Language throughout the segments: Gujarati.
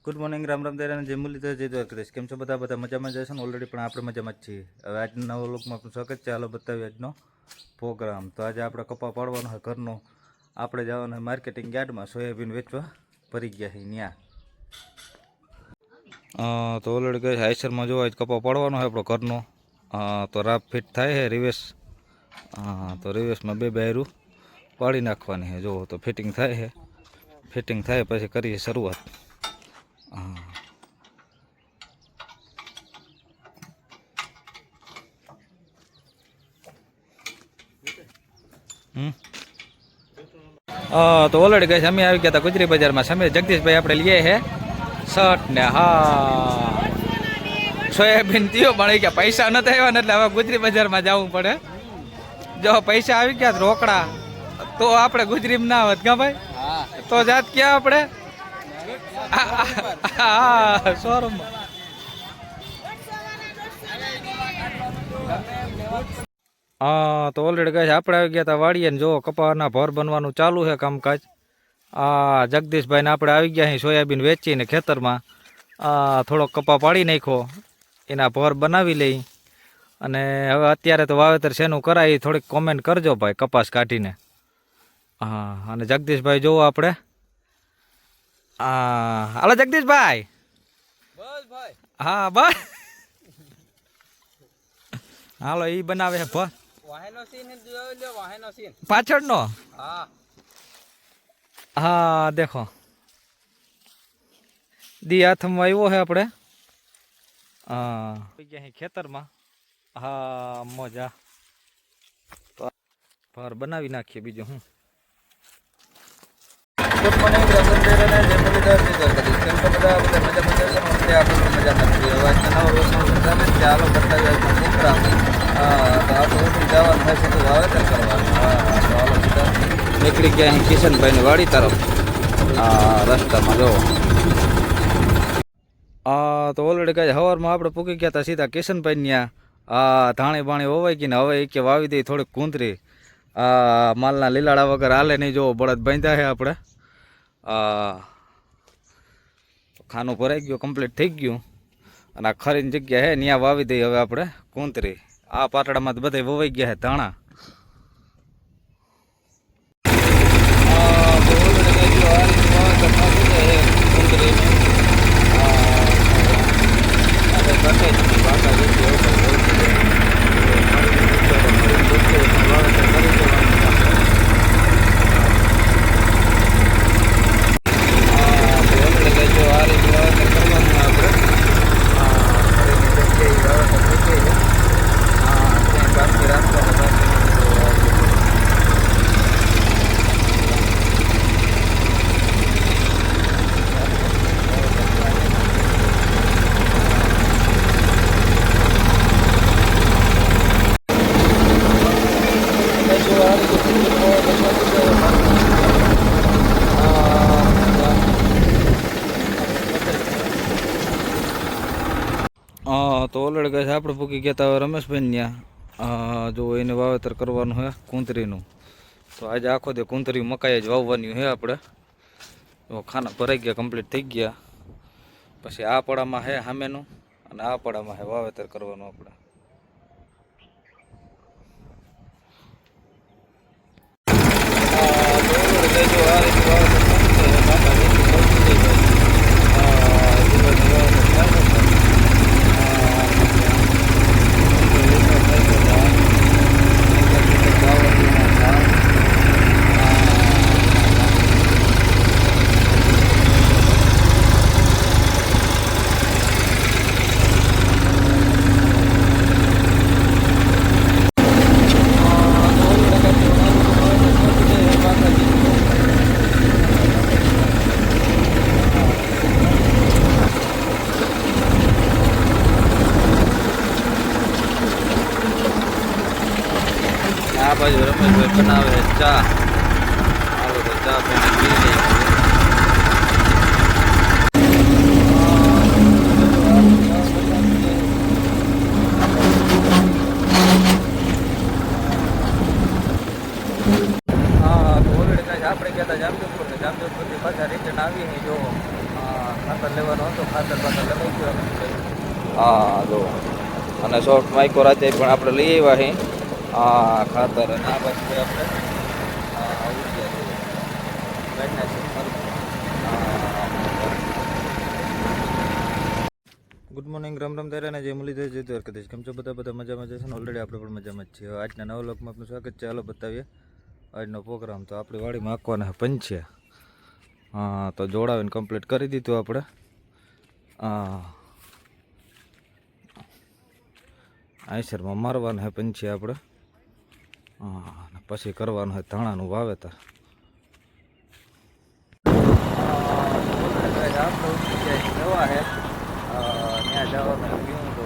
ગુડ મોર્નિંગ, રામ રામ દેરાને જય મુરલીધર, જય દ્વારકાધીશ. કેમ છો બધા મજામાં જશે ને? ઓલરેડી પણ આપણે મજામાં જ છીએ. હવે આજના નવો લોકમાં આપણું સ્વાગત છે. હાલો બતાવીએ આજનો પ્રોગ્રામ. તો આજે આપણે કપા પાડવાનો હોય ઘરનો. આપણે જવાનું હોય માર્કેટિંગ યાર્ડમાં, સોયાબીન વેચવા ભરી ગયા છે ત્યાં. તો ઓલરેડી કહે છે આઈસરમાં જોવા જ કપા પાડવાનો હોય આપણો ઘરનો. તો રાપ ફિટ થાય છે રિવેસ. તો રિવેસમાં બે બાયરું પાડી નાખવાની છે. જુઓ તો ફિટિંગ થાય છે. ફિટિંગ થાય પછી કરીએ શરૂઆત. તો ઓલરેડી ગઈ અમે આવી ગયા હતા ગુજરી બજારમાં. સમીર જગદીશભાઈ આપણે લઈએ છે શર્ટ ને સોયાબીન થયો પણ ગયા પૈસા નથી આવ્યા ને એટલે હવે ગુજરી બજારમાં જવું પડે. જો પૈસા આવી ગયા રોકડા તો આપણે ગુજરીમાં ના આવત કા ભાઈ? તો જાત ક્યાં આપણે શોરૂમમાં. તો ઓલરેડી કહે છે આપણે આવી ગયા હતા વાડીએ ને જો કપાના ભર બનવાનું ચાલુ છે કામકાજ. જગદીશભાઈને આપણે આવી ગયા અહીં સોયાબીન વેચીને ખેતરમાં થોડોક કપા પાડી નાખ્યો, એના ભર બનાવી લઈ. અને હવે અત્યારે તો વાવેતર શેનું કરાય થોડીક કોમેન્ટ કરજો ભાઈ કપાસ કાઢીને. અને જગદીશભાઈ જોવો આપણે. હાલો જગદીશભાઈ. હા બસ હાલો ઈ બનાવે છે ભર પાછળનો. હા દેખો દી હાથમાં આવ્યો છે આપણે. ખેતરમાં મોજા ભર બનાવી નાખીએ. બીજું હું ગુડ મોર્નિંગ, રામ રામ દેરાને જય મુરલીધર, જય દ્વારકાધીશ. કેમ છો બધા મજા નથી. હવે આજના નવા વર્ષનો ચાલે છે. હાલો બતાવી આજનો પ્રોગ્રામ. તો આપણે ઉઠી જવાનું થાય છે તો વાવેતર કરવાનું. તો હાલો સીધા નીકળી ગયા અહીં કિશનભાઈની વાડી તરફ. રસ્તામાં જોવો. તો ઓલરેડી કાંઈ સવારમાં આપણે પૂકી ગયા હતા સીધા કિશનભાઈ ત્યાં. ધાણી બાણી હોવાઈ ગઈ ને હવે એ કે વાવી દઈ થોડીક કૂંતરી. માલના લીલાડા વગર હાલે નહીં. જોવો બળદ બાંધ્યા છે આપણે. ખાનું ભરાઈ ગયું, કમ્પ્લીટ થઈ ગયું. અને આ ખરીની જગ્યા છે ત્યાં વાવી દઈએ હવે આપણે કૂંતરી. આ પાટડામાં તો બધા વવાઈ ગયા છે ધાણા. તો ઓલરેડી કહે છે આપણે પૂકી ગયા હતા રમેશભાઈ ત્યાં. જો એને વાવેતર કરવાનું છે કૂંતરીનું. તો આજે આખો દે કૂંતરી મકાઈ જ વાવવાની છે આપણે. ખાના ભરાઈ ગયા, કમ્પ્લીટ થઈ ગયા. પછી આ પડામાં છે સામેનું અને આ પડામાં છે વાવેતર કરવાનું આપણે. આ બાજુ રમેશભાઈ બનાવે ચા. હાલો તો ચા પીને પી લઈએ. આપણે ગયા હતા જામજોધપુર ને જામજોધપુરથી પાછા રિટર્ન આવીને જો ખાતર લેવાનું હતું, ખાતર લગાવી ગયું. હા જો, અને સોફ્ટ માઇકો રાતે પણ આપણે લઈ આવ્યા અહીં. હા ખાતર, અને આ બાજુ આપણે ગુડ મોર્નિંગ, રામ રામ તારા ને જે મળી જાય છે કદાચ કેમ છો બધા મજામાં જશે ને? ઓલરેડી આપણે પણ મજામાં જ છીએ. આજના નવા લોકમાં આપનું સ્વાગત છે. ચાલો બતાવીએ આજનો પ્રોગ્રામ. તો આપણી વાડીમાં આંકવાના પંચ્યા. હા તો જોડાવીને કમ્પ્લીટ કરી દીધું આપણે. હા આઈસરમાં મારવાના હે પંચ્યા આપણે. હા પછી કરવાનું હોય ધાણાનું વાવેતર. આપણે જવા હે ત્યાં જવાનું કેવું તો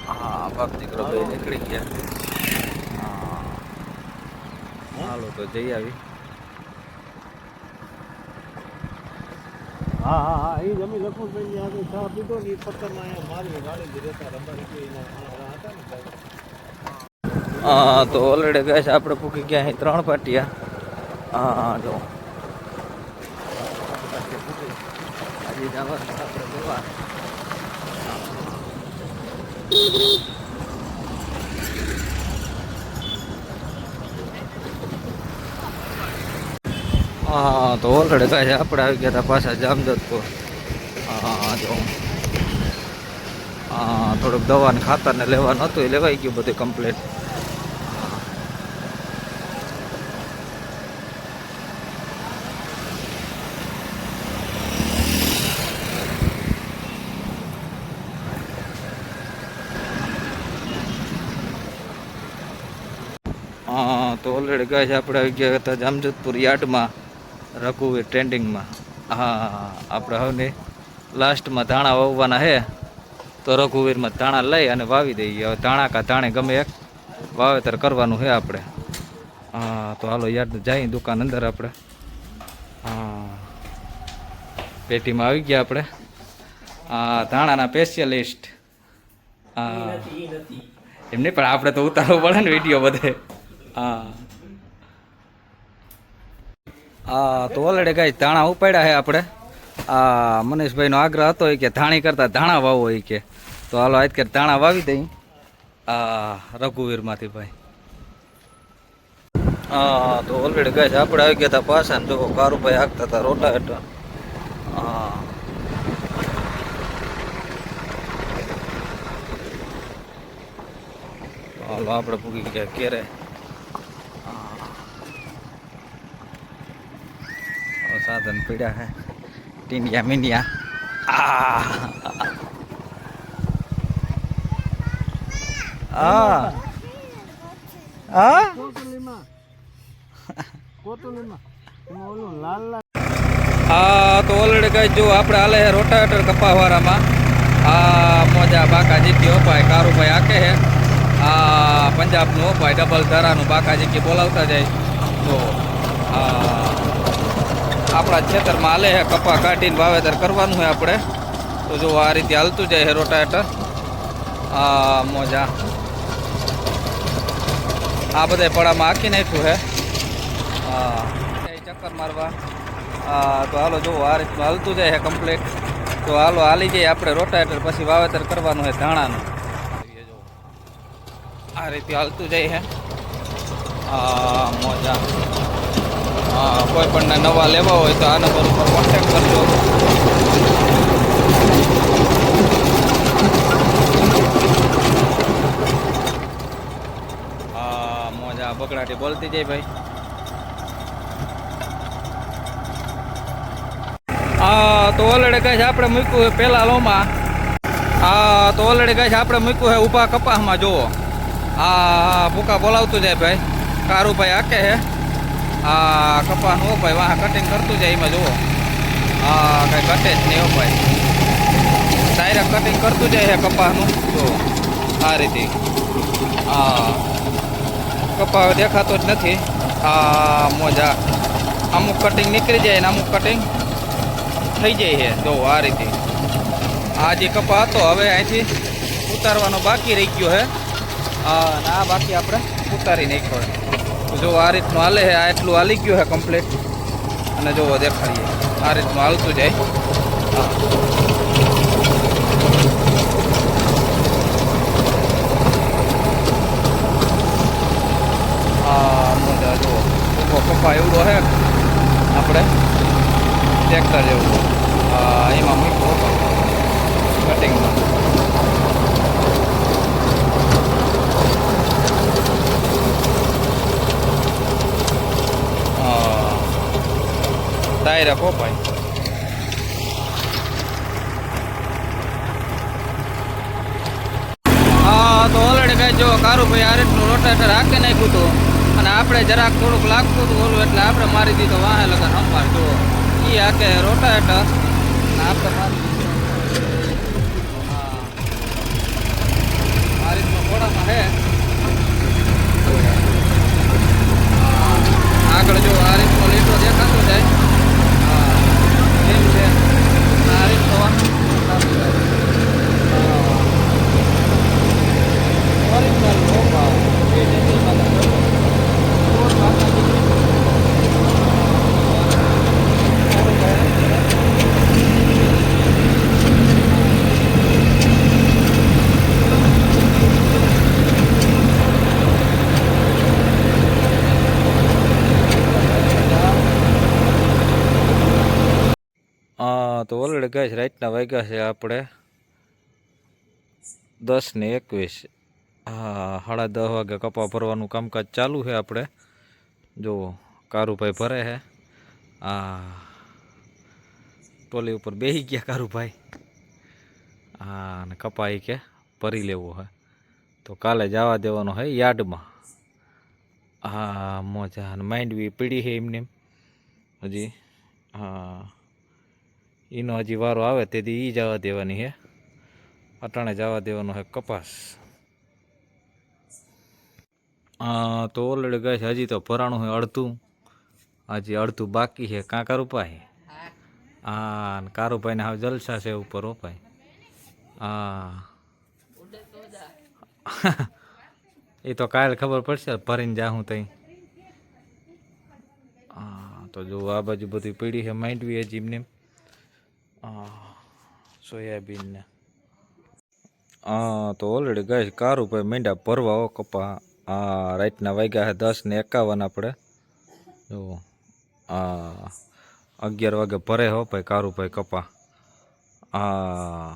હા બાપ દીકરો ભાઈ નીકળી ગયા. હા હાલો તો જઈ આવી. હા હા હા એ જમી લખનભાઈ આગળ ચા પીધો ને એ પથ્થરમાં અહીંયા મારી ગાડી રહેતા રંબારી હતા ને. હા તો ઓલરેડી ગયા છે આપણે પૂકી ગયા અહીં 3 પાટિયા. હા જો હજી જવાનું આપણે જોવા. હા તો ઓલરેડી કહે છે આપણે આવી ગયા હતા પાછા જામજોધપુર. હા જો હા થોડુંક દવાને ખાતરને લેવાનું હતું, એ લેવાઈ ગયું બધું કમ્પ્લીટ. હા તો ઓલરેડી કહે છે આપણે આવી ગયા હતા જામજોધપુર યાર્ડમાં, રઘુવીર ટ્રેન્ડિંગમાં. હા આપણે હવે લાસ્ટમાં ધાણા વાવવાના છે, તો રઘુવીરમાં ધાણા લઈ અને વાવી દઈએ. હવે ધાણા કા ધાણે ગમે એક વાવેતર કરવાનું છે આપણે. હા તો હાલો યાર્ડ જઈએ દુકાન અંદર આપણે. હા પેટીમાં આવી ગયા આપણે. હા ધાણાના સ્પેશિયલિસ્ટ. હા એમને પણ આપણે તો ઉતારવું પડે ને વિડીયો બધે. હા હા તો ઓલરેડી ગાય ધાણા ઉપાડ્યા છે આપણે. આ મનીષભાઈનો આગ્રહ હતો કે ધાણી કરતા ધાણા વાવો હોય કે, તો હાલો આજ કે ધાણા વાવી દઈ. આ રઘુવીરમાંથી ભાઈ. હા તો ઓલરેડી ગાય આપણે આવી ગયા હતા પાછા ને જો કારુભાઈ હાંકતા હતા રોટાવેટર. હા હાલો આપણે પૂગી ગયા કેરે. સાધન પીડ્યા હે ટીંડિયા મીંડિયા. હા હા હા તો ઓલરેડી કઈ જો આપણે હાલે હે રોટાવેટર કપાવાળામાં. આ મોજા બાકા જીકી ઓપાય કારુભાઈ આકે હે. આ પંજાબનું ઓપાય ડબલ ધારાનું બાકા જીકી બોલાવતા જાય. તો આપણા ખેતરમાં હાલે હે કપા કાઢીને વાવેતર કરવાનું હોય આપણે. તો જો આ રીતે હાલતું જાય હે રોટાવેટર. આ મોજા આ બધા પડામાં આખી નાખ્યું હે. હા ચક્કર મારવા. તો હાલો જો આ રીતનું હાલતું જાય છે કમ્પ્લીટ. તો હાલો હાલી જઈએ આપણે રોટાવેટર, પછી વાવેતર કરવાનું હોય ધાણાનું. આ રીતે હાલતું જાય છે. મોજા કોઈ પણ નવા લેવા હોય તો આ નંબર ઉપર કોન્ટેક્ટ કરજો. મોજા બગડાટી બોલતી જાય ભાઈ. હા તો ઓલરેડી કહે છે આપણે મૂક્યું છે પેલા લોમાં. હા તો ઓલરેડી કહે છે આપણે મૂક્યું છે ઊભા કપાસમાં. જુઓ હા ભૂકા બોલાવતું જાય ભાઈ. કારુભાઈ આકે હે. આ કપાસનું હો ભાઈ વાહ કટિંગ કરતું જાય એમાં. જુઓ હા કંઈ કટે જ નહીં હો ભાઈ, ડાયરેક્ટ કટિંગ કરતું જાય છે કપાસનું. જો આ રીતે હા કપાસ દેખાતો જ નથી. આ મોજા અમુક કટિંગ નીકળી જાય ને અમુક કટિંગ થઈ જાય છે. જો આ રીતે આ જે કપા હતો હવે અહીંથી ઉતારવાનો બાકી રહી ગયો છે. અને આ બાકી આપણે ઉતારી નાખ્યો. જો આ રીતનું હાલે છે. આ એટલું હાલી ગયું છે કમ્પ્લીટ. અને જોવો દેખાડીએ આ રીતનું હાલતું જાય. મોજા જુઓ ઊભો કપા એવડો છે આપણે ટ્રેક્ટર જેવું એમાં મૂકવો કટિંગમાં. ડાયરા પોપાય. હા તો ઓલરેડી કઈ જો કારુભાઈ આ રીતનું રોટેટર હાકી નાખ્યું હતું અને આપણે જરાક થોડુંક લાગતું હતું ઓલું એટલે આપણે મારી દીધો વાહે લગન સંભાળ જુઓ એ હાકે રોટેટર અને આપણે મારી દીધો. હા આ રીતનું ઘોડામાં છે. આગળ જો આ રીતનો લીટો દેખાતો જાય. હા એમ છે આ રીતનો તો ઓલરેડી ગઈ છે રાતના વાગ્યા છે આપણે 10:21. હા 10:30 વાગે કપા ભરવાનું કામકાજ ચાલુ છે આપણે. જુઓ કારુભાઈ ભરે છે. આ ટોલી ઉપર બેસી ગયા કારુભાઈ. હા અને કપા એ કે ભરી લેવો છે તો કાલે જવા દેવાનો છે યાર્ડમાં. હા મોજા અને માંડવી પીડી છે એમને હજી. હા એનો હજી વારો આવે તેથી એ જવા દેવાની છે. અટાણે જવા દેવાનો છે કપાસ. હા તો ઓલરેડી ગઈ છે હજી તો ભરાણું છે અડધું. હજી અડધું બાકી છે. કાં કારુભાઈ? હા અને કારુભાઈને હવે જલસા છે ઉપર ઓપાય. હા એ તો કાલે ખબર પડશે ભરીને જાઉં તઈ. હા તો જો આ બાજુ બધી પીડી છે માંડવી હજી એમને. સોયાબીન ને તો ઓલરેડી ગઈ કારુભાઈ મીંડા ભરવા હો કપા. રાતના વાગ્યા છે 10:51 આપણે. જો 11 વાગે ભરે હો ભાઈ કારુભાઈ કપા. હા